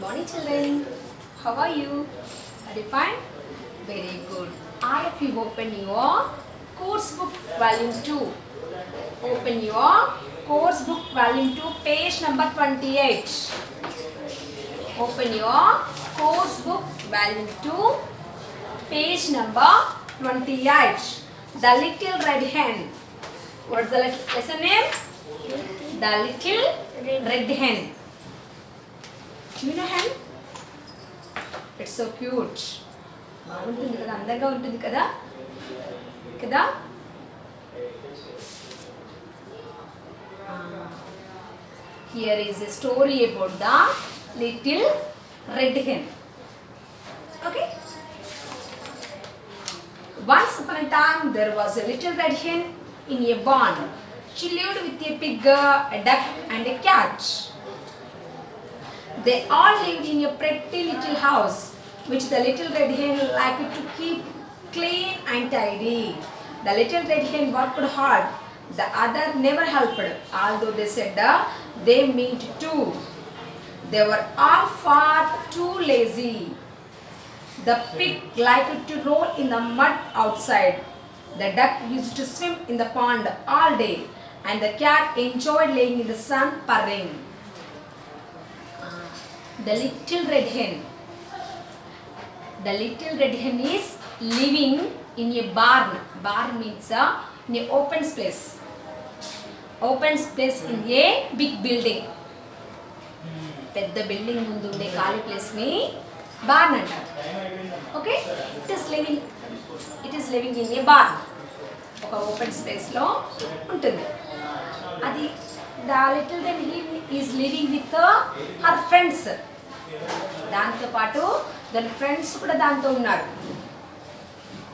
morning, children. How are you? Are you fine? Very good. All of you open your course book volume 2. Open your course book volume 2, page number 28. Open your course book volume 2, page number 28. The Little Red Hen. What's the lesson name? The Little Red Hen. Do you know hen? It's so cute. బాగుంటుంది కదా, అందంగా ఉంటుంది కదా కదా. Here is a story about the little red hen. Okay. Once upon a time there was a little red hen in a barn. She lived with a pig, a duck and a cat. They all lived in a pretty little house, which the little red hen liked to keep clean and tidy. The little red hen worked hard. The other never helped, although they said they meant to. They were all far too lazy. The pig liked to roll in the mud outside. The duck used to swim in the pond all day, and the cat enjoyed laying in the sun purring. The little red hen. The little red hen is living in a barn. Barn means in a open space. Open space in a big building. పెద్ద building ముందు ఉండే ఖాళీ place ని barn అంటారు. Okay, it is living in a barn. ఒక open space లో ఉంటుంది అది. The little red hen is living with her friends. దాంతో పాటు దాని ఫ్రెండ్స్ కూడా దాంతో ఉన్నారు.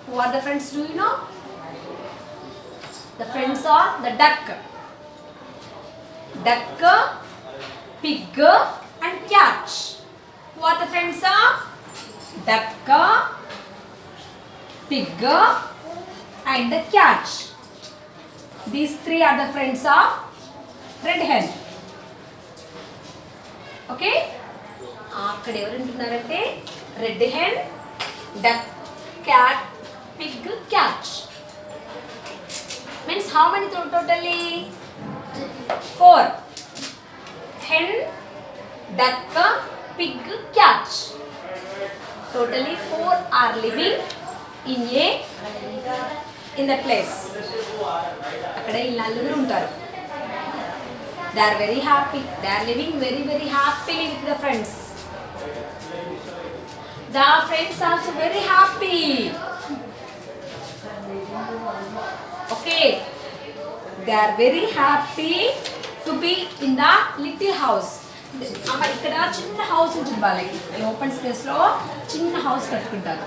Who are the friends? Do you know? The friends are the duck, pig and cat. Who are the friends of duck, pig and the cat? These three are the friends of red hen. Okay? అక్కడ ఎవరు ఉంటున్నారంటే red hen, duck, cat, pig, cat. Means how many totally? 4. Hen, duck, pig, cat. Totally 4 are living in the place. అక్కడ ఈ నలుగురు ఉంటారు. They are very happy. They are living very very happily with the friends. The friends are also very happy. Okay. They are very happy to be in the little house. ఇక్కడ చిన్న house ఉంటుంది వాళ్ళకి. ఈ open space లో చిన్న house కట్టుకుంటారు.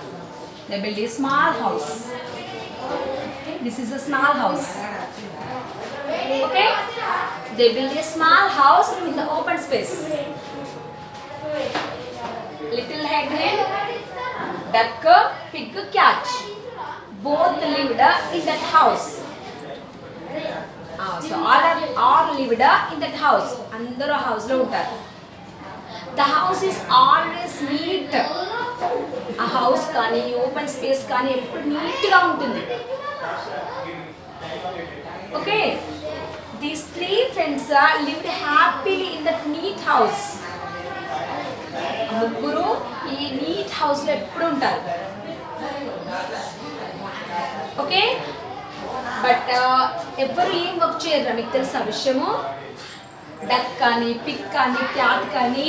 They build a small house. This is a small house. Okay? They build a small house in the open space. Little red hen, duck, pig, cat. Both lived in that house. So all lived in that house. అందరూ house లో ఉంటారు. The house is always neat. ఆ house కానీ open space కానీ ఎప్పుడు neat గా ఉంటుంది. Okay, these 3 friends lived happily in that neat house. ముగ్గురు ఈ నీట్ హౌస్ లో ఎప్పుడు ఉంటారు. ఓకే, బట్ ఎవరు ఏం వర్క్ చేయరు. మీకు తెలుసా విషయము? డక్ కానీ పిగ్ కానీ క్యాట్ కానీ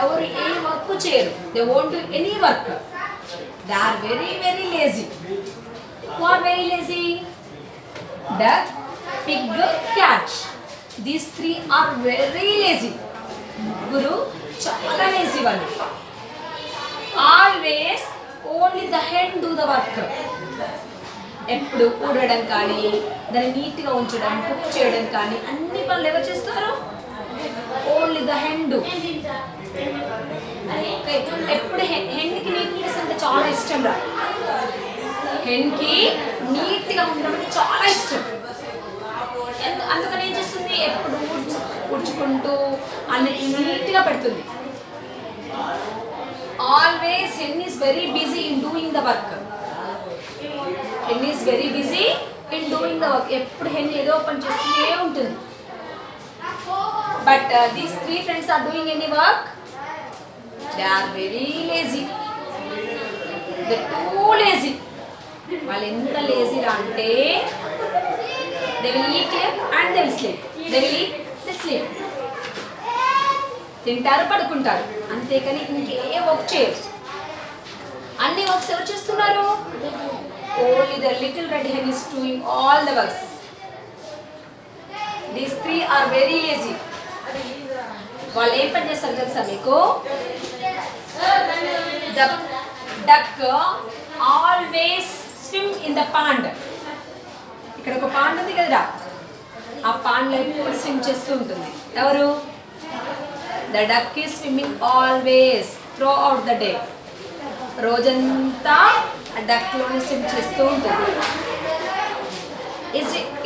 ఎవరు ఏ వర్క్ చేయరు. They won't do any work. They are very very lazy. Who are very lazy? Duck, pig, cat. These 3 are very lazy. ముగ్గురు చాలా లేజీ వాళ్ళు. Always only the hen do the work. ఎప్పుడు ఊడడం కానీ దాన్ని నీట్గా ఉంచడం, కుక్ చేయడం కానీ అన్ని పనులు ఎవరు చేస్తారు? Only the hen do. ఎప్పుడు హెన్కి నీట్నెస్ అంటే చాలా ఇష్టం రా. హెన్కి నీట్గా ఉండడం అంటే చాలా ఇష్టం. అందుకని ఏం చేస్తుంది? ఎప్పుడు ఊడ్చుకుంటూ అన్నిటిని నీట్గా పెడుతుంది. Always hen is very busy in doing the work. Hen is very busy in doing the work. ఎప్పుడు hen ఏదో పని చేస్తూనే ఉంటుంది. But these three friends are doing any work? They are very lazy. They too lazy. వాళ్ళు ఎంత lazy రా అంటే they will eat and they will sleep. They will eat, they sleep. తింటారు పడుకుంటారు అంతేకాని ఇంకే వర్క్ చేయరు. అన్ని వర్క్స్ ఎవరు చేస్తున్నారు? Only the little red hen is doing all the works. These three are very lazy. వాళ్ళు ఏం పని చేస్తారు తెలుసా మీకు? The duck always swim in the pond. ఇక్కడ ఒక పాండ్ ఉంది కదరా, ఆ పాండ్లో ఎప్పుడు స్విమ్ చేస్తూ ఉంటుంది. ఎవరు? The duck is swimming always throughout the day. రోజంతా ఆ డక్లోనే స్విమ్ చేస్తూ ఉంటుంది.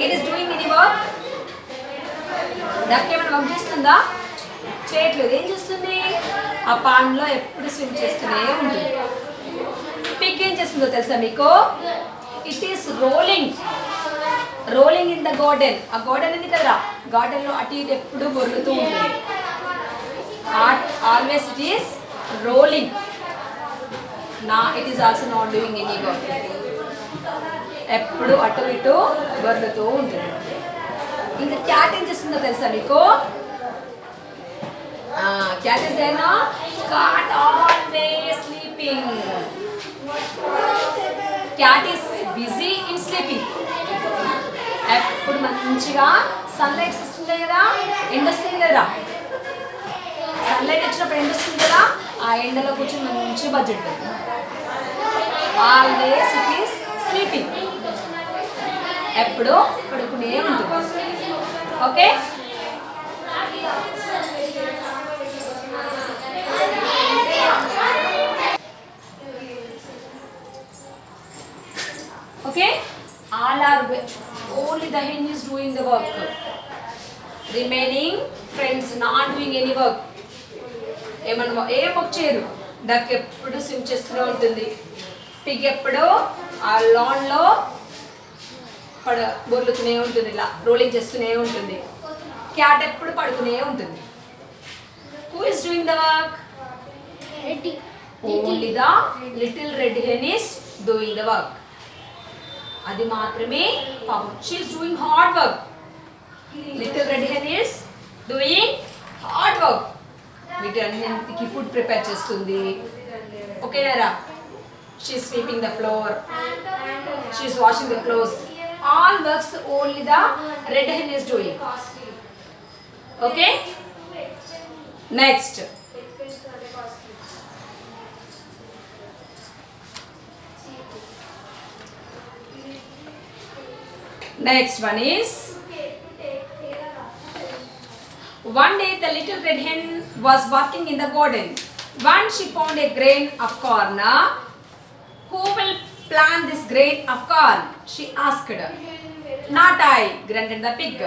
It is doing any work? Duck ఏమైనా వర్క్ చేస్తుందా? చేయట్లేదు. ఏం చేస్తుంది? ఆ పాండ్లో ఎప్పుడు స్విమ్ చేస్తూనే ఉంటుంది. పిగ్ ఏం చేస్తుందో తెలుసా మీకు? It is rolling in the garden. ఆ గార్డెన్ ఉంది కదరా, గార్డెన్లో అటు ఇటు ఎప్పుడు బొర్లుతూ ఉంటుంది. Always it is rolling. Now it is also not doing any work. ఎప్పుడు అటు ఇటు బొర్లుతూ ఉంటుంది. ఇంకా క్యాట్ ఏం చేస్తుందో తెలుసా మీకు? Cat is there no. Cat always sleeping. Cat is busy in sleeping. ఎప్పుడు మంచిగా సన్లైట్ వస్తుంది కదా, ఎండ వస్తుంది కదా, సన్లైట్ వచ్చినప్పుడు ఎండ వస్తుంది కదా, ఆ ఎండలో కూర్చొని మంచి బడ్జెట్ ఉంటుంది. Always it is sleeping. ఎప్పుడు పడుకునే ఉంటుంది. Okay, okay, all are only the hen is doing the work. Remaining friends not doing any work. ఏమన్నా ఏ వర్క్ చేయరు. డక్ ఎప్పుడు స్విమ్ చేస్తూనే ఉంటుంది. పిగ్ ఎప్పుడు ఆ లాన్లో బొర్లుతూనే ఉంటుంది, ఇలా రోలింగ్ చేస్తూనే ఉంటుంది. క్యాట్ ఎప్పుడు పడుకునే ఉంటుంది. Who is doing the work? Only the little red hen is doing the work. అది మాత్రమే పాపం. She is doing hard work. Little red hen is doing hard work. వీటన్నింటికి ఫుడ్ ప్రిపేర్ చేస్తుంది. ఓకేనారా? She is sweeping the floor. She is washing the clothes. All works only the red hen is doing. Okay? Next. Next one is, one day the little red hen was working in the garden. Once she found a grain of corn. Who will plant this grain of corn? She asked. Not I, grunted the pig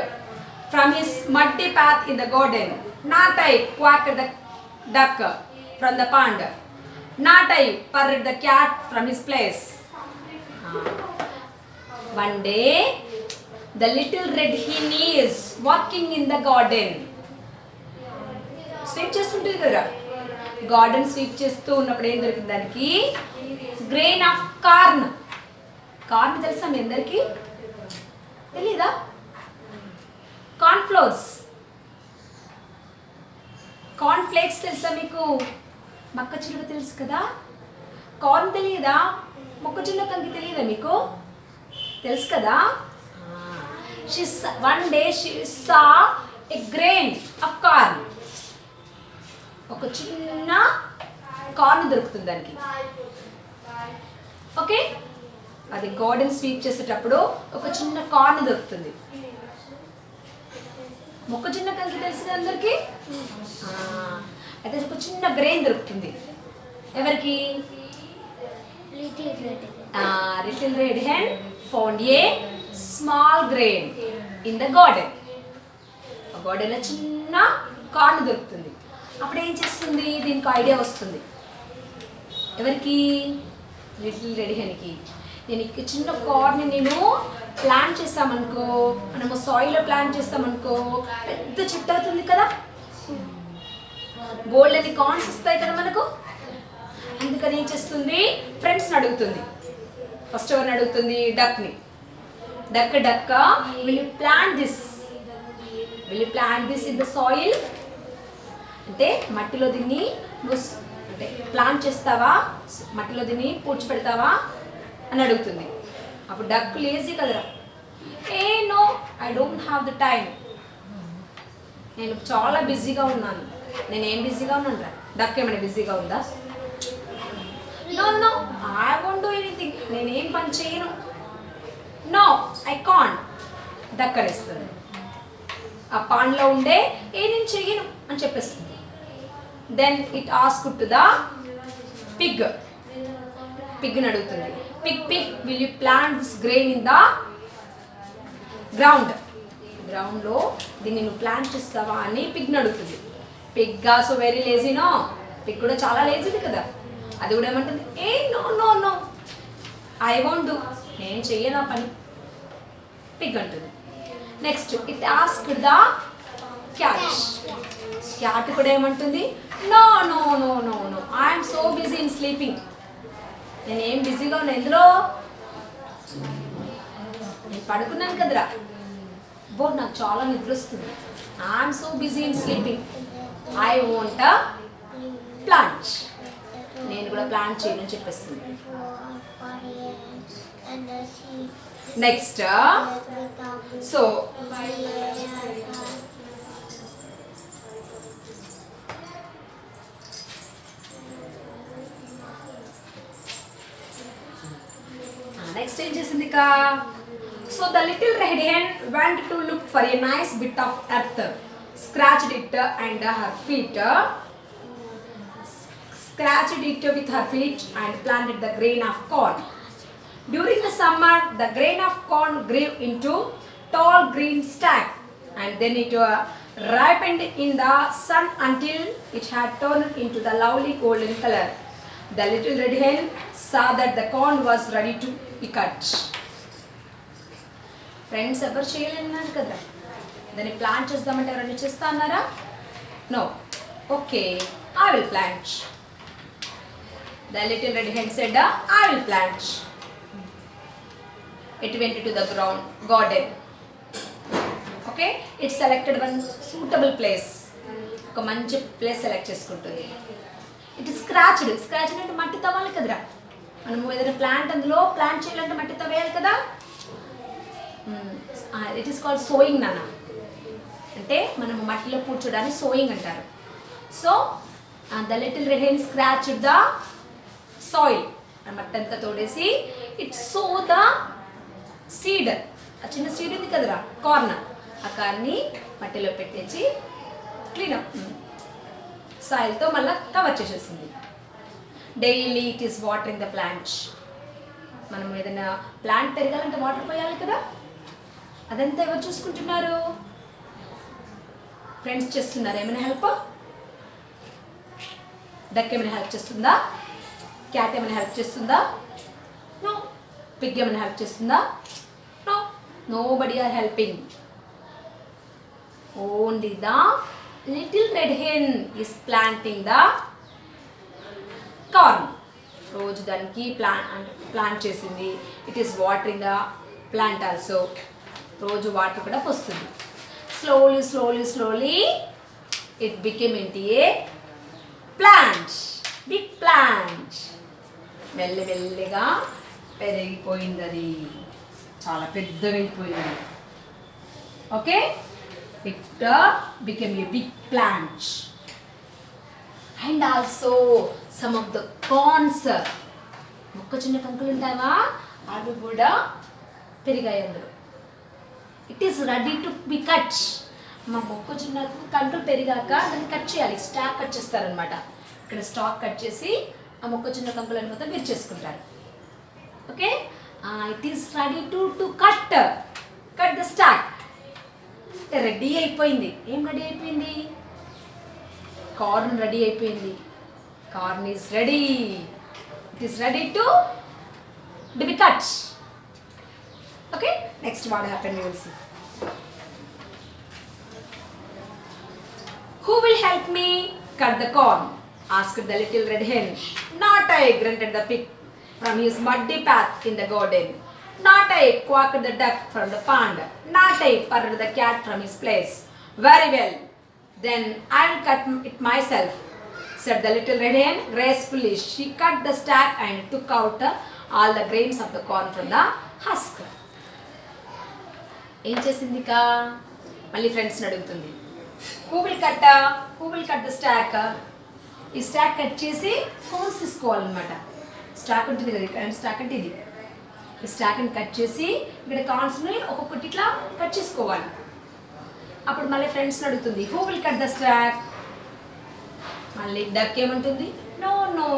from his muddy path in the garden. Not I, quacked the duck from the pond. Not I, purred the cat from his place. One day the little red hen is walking in the garden. Sweep చేస్తుంటుంది కదా, garden sweep చేస్తూ ఉన్నప్పుడు ఏం దొరికింది దానికి? Grain of corn. Corn తెలుసా మీ అందరికీ? తెలీదా? కార్న్ఫ్లోర్స్, కార్న్ ఫ్లేక్స్ తెలుసా మీకు? మొక్కజొన్న తెలుసు కదా. కార్న్ తెలియదా? మొక్కజొన్న కంకి తెలియదా మీకు? తెలుసు కదా. One day she saw a grain of corn. ఒక చిన్న కార్న్ దొరుకుతుంది దానికి. ఓకే, అది గార్డెన్ స్వీప్ చేసేటప్పుడు ఒక చిన్న కార్న్ దొరుకుతుంది. మొక్కజొన్న కంకి తెలిసింది అందరికి. అయితే ఒక చిన్న గ్రెయిన్ దొరుకుతుంది. ఎవరికి? Little red hen found a small grain in the garden. ఆ గార్డెన్లో చిన్న కార్న్ దొరుకుతుంది. అప్పుడు ఏం చేస్తుంది? దీనికి ఐడియా వస్తుంది. ఎవరికి? లిటిల్ రెడ్ హెన్కి. నేను చిన్న కార్న్ని నేను ప్లాంట్ చేస్తామనుకో, మనము సాయిల్లో ప్లాంట్ చేస్తామనుకో పెద్ద చెట్టు అవుతుంది కదా, బోల్డ్ అని కార్న్స్ వస్తాయి కదా మనకు. అందుకని ఏం చేస్తుంది, ఫ్రెండ్స్ని అడుగుతుంది. ఫస్ట్ ఎవరిని అడుగుతుంది? డక్ని. Duck will you plant this in the soil, అంటే మట్టిలో దీన్ని నువ్వు అంటే ప్లాంట్ చేస్తావా, మట్టిలో దీన్ని పూడ్చిపెడతావా అని అడుగుతుంది. అప్పుడు డక్ లేజీ కదరా, no I don't have the time, నేను చాలా బిజీగా ఉన్నాను. నేను ఏం బిజీగా ఉన్నాను రా? డక్ ఏమైనా బిజీగా ఉందా? No I won't do anything, నేనేం పని చేయను. నో ఐ కాంట్, డక్ అనేస్తుంది. ఆ పాండ్లో ఉండే నేను చెయ్యను అని చెప్పేస్తుంది. Then it ask to the పిగ్ని అడుగుతుంది. Pig will you plant this grain in the గ్రౌండ్లో దీన్ని నువ్వు ప్లాంట్ చేస్తావా అని పిగ్ని అడుగుతుంది. పిగ్ ఆల్సో వెరీ లేజీనో, పిగ్ కూడా చాలా లేజీది కదా. అది కూడా ఏమంటుంది, నో ఐ వాంట్ డూ, నేను చెయ్యను ఆ పని, పిగ్ అంటుంది. Next it ask the cat కూడా ఏమంటుంది, no I'm so busy in sleeping, నేను ఏం బిజీగా ఉన్నా ఎందులో, నేను పడుకున్నాను కదరా, నాకు చాలా నిద్ర వస్తుంది, I'm so busy in sleeping, I want plant, నేను కూడా ప్లాంట్ చేయను చెప్పేస్తుంది. నెక్స్ట్ సో నెక్స్ట్ ఏం చేసింది ఇక? So the little red hen went to look for a nice bit of earth, scratched it and her feet, with her feet and planted the grain of corn. During the summer, the grain of corn grew into tall green stack, and then it ripened in the sun until it had turned into the lovely golden color. The little red hen saw that the corn was ready to be cut. Friends, ever చేయలేన్నారు కదా, దాన్ని plant చేద్దామంటే ఎవరైనా చేస్తా అన్నారా? No. Okay, I will plant. The little red hen said, I will plant. It went to the garden. Okay, it selected one suitable place. ఒక మంచి place select చేసుకుంటుంది. ఇట్ స్క్రాచ్డ్ అంటే మట్టి తవ్వాలి కదరా, మనము ఏదైనా ప్లాంట్ అందులో ప్లాంట్ చేయాలంటే మట్టి తవ్వేయాలి కదా. ఇట్ ఈస్ కాల్డ్ సోయింగ్ నాన్న, అంటే మనము మట్టిలో పూడ్చడాన్ని సోయింగ్ అంటారు. So the little red hen scratched the soil, మట్టి అంతా తోడేసి ఇట్ సో ద సీడ్, ఆ చిన్న సీడ్ ఉంది కదరా కార్న్, ఆ కార్న్ని మట్టిలో పెట్టేసి క్లీనప్ సాయిల్తో మళ్ళీ కవర్ చేసేసింది. Daily it is watering the plant, మనం ఏదైనా ప్లాంట్ పెరగాలంటే వాటర్ పోయాలి కదా, అదంతా ఎవరు చూసుకుంటున్నారు? ఫ్రెండ్స్ చేస్తున్నారు. ఏమైనా హెల్ప్? డక్ ఏమైనా హెల్ప్ చేస్తుందా? క్యాట్ ఏమైనా హెల్ప్ చేస్తుందా? నో. పిగ్ ఏమైనా హెల్ప్ చేస్తుందా? No. Nobody are helping. Only the little red hen is planting the corn. రోజు దానికి ప్లాంట్ చేసింది. It is watering the plant also, రోజు వాటర్ కూడా పోస్తుంది. Slowly it became into a plant, big plant. మెల్లమెల్లిగా పెరిగిపోయింది, అది చాలా పెద్దగైపోయింది. Okay, it became a big plant. And also some of the corns, మొక్కజొన్న కంకులు ఉంటావా, అవి కూడా పెరిగాయి అందులో. It is ready to be cut. మా మొక్కజొన్న కంకులు పెరిగాక దాన్ని కట్ చేయాలి, స్టాక్ కట్ చేస్తారనమాట. ఇక్కడ స్టాక్ కట్ చేసి ఆ మొక్కజొన్న కంకులను మొత్తం మీరు చేసుకుంటారు. Okay, it is ready to cut the stock. Ready అయిపోయింది. ఏం రెడీ అయిపోయింది? కార్న్ రెడీ అయిపోయింది. Corn is ready. is ready to be cut. Okay, next what happened we will see. Who will help me cut the corn? Asked the little red hen. Not I, grunted the pig from his muddy path in the garden. Not I, quacked the duck from the pond. Not I, purred the cat from his place. Very well, then I will cut it myself, said the little red hen gracefully. She cut the stack and took out all the grains of the corn from the husk. ఏం చేసింది ఇక మళ్ళీ ఫ్రెండ్స్ని అడుగుతుంది. Who will cut the stock? ఈ stock cut చేసి cones తీసుకోవాలన్నమాట. Stock ఉంటుంది కదా, ఇక్కడ స్టాక్ అంటే ఇది. ఈ స్టాక్ని కట్ చేసి ఇక్కడ కార్న్స్ని ఒక్కొక్కటి ఇట్లా కట్ చేసుకోవాలి. అప్పుడు మళ్ళీ ఫ్రెండ్స్ని అడుగుతుంది, who will cut the stalk? మళ్ళీ డక్ ఏమంటుంది, no no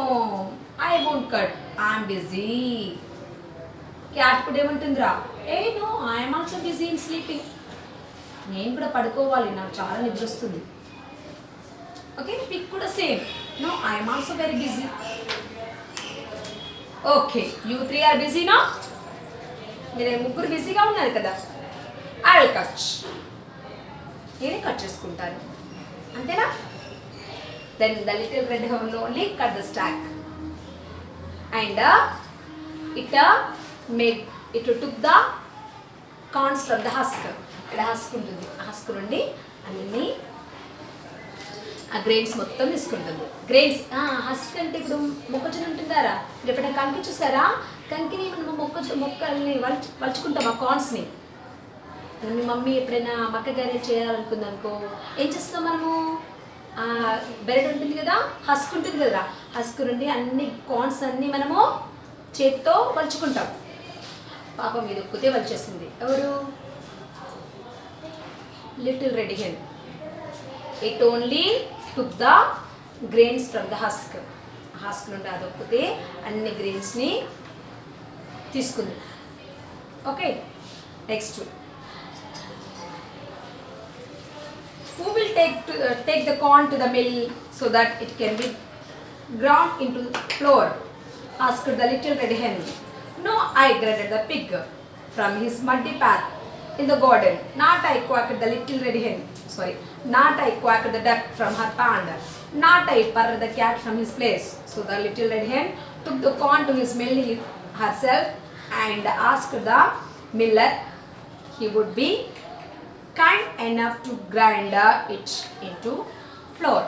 I won't cut, I'm busy. Cat కూడా ఏమంటుందిరా, ఏ no I'm also busy in sleeping, నేను కూడా పడుకోవాలి, నాకు చాలా నిద్ర వస్తుంది. ఓకే, పిక్ కూడా same, no I'm also very busy. Okay, you 3 are busy నా? మీరు ముగ్గురు బిజీగా ఉన్నారు కదా, ఐ విల్ కట్, నేనే కట్ చేసుకుంటాను, అంతేనా? Then the little red hen only cut the stock and it took the corns from the husk. ఇక్కడ హస్క్ ఉంటుంది, ఆ హస్క్ నుండి అన్ని ఆ గ్రెయిన్స్ మొత్తం తీసుకుంటుంది. గ్రెయిన్స్ హస్క్ అంటే ఇప్పుడు మొక్కజొన్న ఉంటుందారా, మీరు ఎప్పుడైనా కంకి చూసారా? కంకిని మనం మొక్కల్ని వలుచుకుంటాం, ఆ కార్న్స్ని. మీ మమ్మీ ఎప్పుడైనా మక్క గారెలు చేయాలనుకుందనుకో ఏం చేస్తాం మనము? బెరడు ఉంటుంది కదా, హస్క్ ఉంటుంది కదా, హస్క్ నుండి అన్ని కార్న్స్ అన్నీ మనము చేతితో వలుచుకుంటాం. పాపం మీద ఒక్కతే వలిచేస్తుంది. ఎవరు? Little red hen. It only took the grains from the husk. Husk నుండి అదొక్కతే అన్ని గ్రెయిన్స్ని తీసుకుంది. Okay, next who will take the corn to the mill so that it can be ground into flour? Asked the little red hen. No, I, grunted the pig from his muddy path in the garden. Not I, quacked the little red hen. Not I, quacked the duck from her pond. Not I, purred the cat from his place. So the little red hen took the corn to his mill herself and asked the miller he would be kind enough to grind it into flour.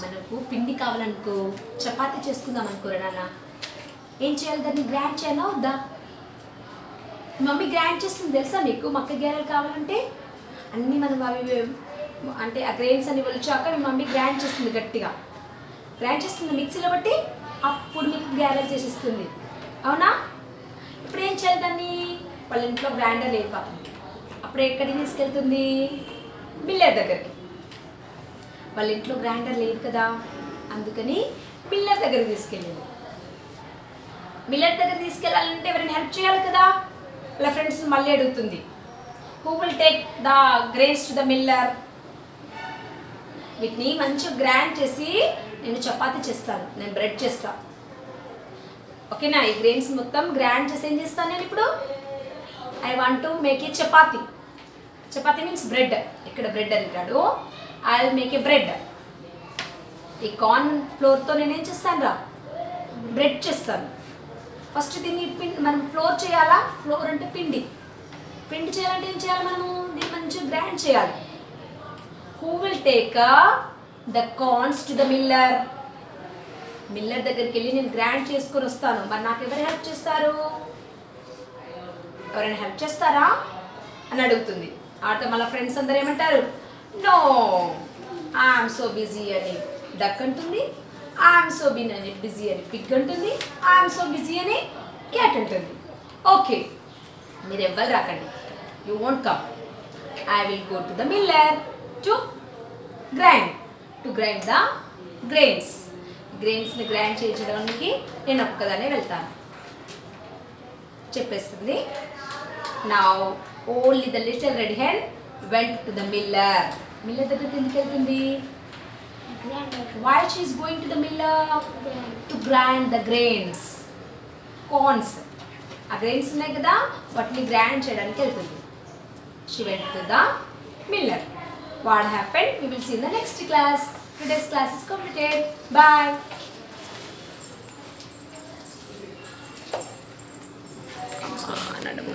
మనకు పిండి కావాలనుకో, చపాతీ చేసుకుందాం అనుకోరా నాన్న, ఏం చేయాలి? దాన్ని grind చేయాలా వద్దా? Mummy grind చేస్తుంది తెలుసా మీకు? మక్క గారెలు కావాలంటే అన్నీ మనం అవి అంటే ఆ గ్రెయిన్స్ అన్ని వలిచాక మీ మమ్మీ గ్రైండ్ చేస్తుంది, గట్టిగా గ్రైండ్ చేస్తుంది మిక్సీలో బట్టి, అప్పుడు మీకు గారెలు చేసిస్తుంది. అవునా? ఇప్పుడు ఏం చేయాలి దాన్ని? వాళ్ళ ఇంట్లో గ్రైండర్ లేదు పాపం, అప్పుడు ఎక్కడికి తీసుకెళ్తుంది? మిల్లర్ దగ్గరికి. వాళ్ళ ఇంట్లో గ్రైండర్ లేదు కదా, అందుకని మిల్లర్ దగ్గరికి తీసుకెళ్ళింది. మిల్లర్ దగ్గర తీసుకెళ్ళాలంటే ఎవరైనా హెల్ప్ చేయాలి కదా. వాళ్ళ ఫ్రెండ్స్ మళ్ళీ అడుగుతుంది, who will take the grains to the Miller? వీటిని మంచిగా గ్రైండ్ చేసి నేను చపాతీ చేస్తాను, నేను బ్రెడ్ చేస్తాను. ఓకేనా? ఈ గ్రెయిన్స్ మొత్తం గ్రైండ్ చేసి ఏం చేస్తాను నేను ఇప్పుడు? I want to make a chapati. Chapati means bread. ఇక్కడ బ్రెడ్ అంటాడు. I will make a bread. ఈ కార్న్ ఫ్లోర్తో నేనేం చేస్తాను రా? బ్రెడ్ చేస్తాను. ఫస్ట్ దీన్ని మనం ఫ్లోర్ చేయాలా? ఫ్లోర్ అంటే పిండి. పిండి చేయాలంటే ఏం చేయాలి మనము? దీన్ని మంచిగా గ్రైండ్ చేయాలి. Who will take the corns to the Miller? Miller దగ్గరికి వెళ్ళి నేను గ్రైండ్ చేసుకొని వస్తాను. మరి నాకు ఎవరు హెల్ప్ చేస్తారు? ఎవరైనా హెల్ప్ చేస్తారా అని అడుగుతుంది. ఆట మళ్ళీ ఫ్రెండ్స్ అందరు ఏమంటారు? నో ఐఎమ్ సో బిజీ అని డక్ అంటుంది, ఐఎమ్ సో బిజీ అని పిగ్ అంటుంది, ఐఎమ్ సో బిజీ అని క్యాట్ అంటుంది. ఓకే, మీరు ఎవ్వరు రాకండి, you won't come. I will go to the miller to grind the గ్రెయిన్స్ని గ్రైండ్ చేయించడానికి నేను ఒక్కదానే వెళ్తాను చెప్పేస్తుంది. Now only the little red hen went to the miller దగ్గరికి ఎందుకు వెళ్తుంది? Why she is going to the miller? To grind the grains. Corns. ఆ గ్రెయిన్స్ ఉన్నాయి కదా వాటిని గ్రైండ్ చేయడానికి వెళ్తుంది. She went to the miller. What happened? We will see in the next class. Today's class is completed. Bye.